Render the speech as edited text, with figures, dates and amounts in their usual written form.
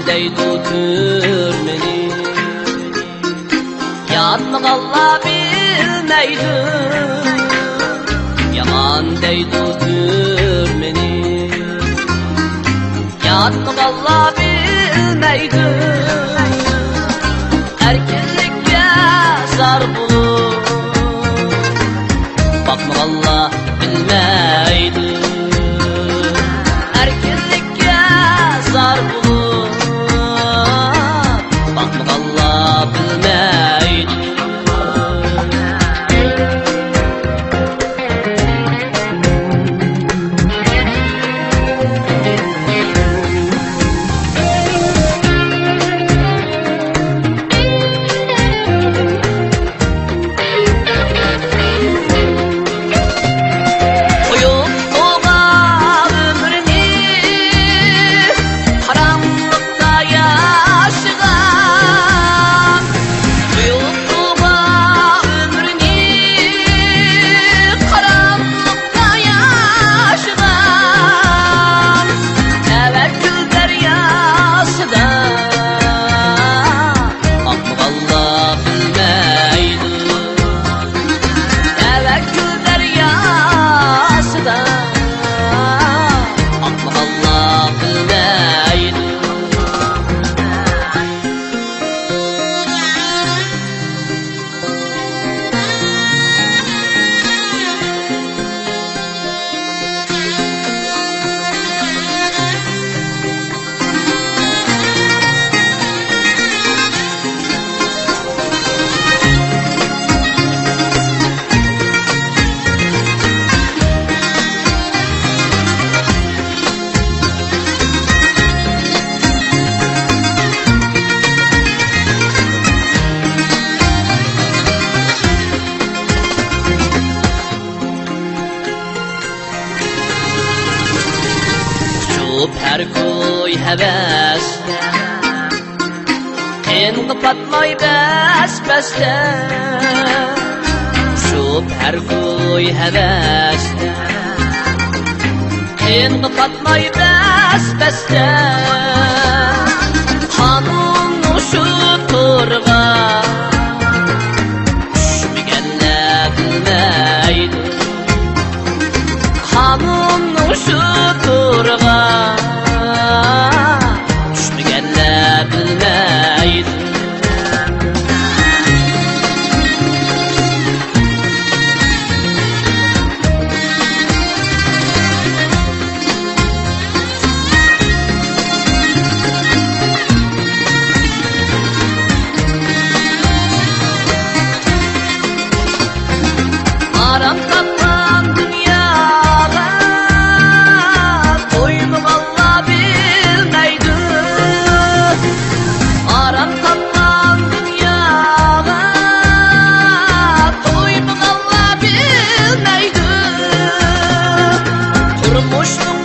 Deydu türmeni Yatmık Allah bilmeydi Yaman deydu türmeni Yatmık Allah bilmeydi Erkinlikке zar bulur Bakmak Allah bilmeydi Erkinlikке zar bulur Allah bilmeydi Her koy heves Qin kapatmay bes-besde Şup her koy heves Qin kapatmay bes-besde Hanım uşup turga Düşmegenler bilmeydi Hanım uşup turga Düşmegenler bilmeydi Aram kaplan dünyada Doymuk Allah bilmeydi Aram kaplan dünyada Doymuk Allah bilmeydi Turmuşluğun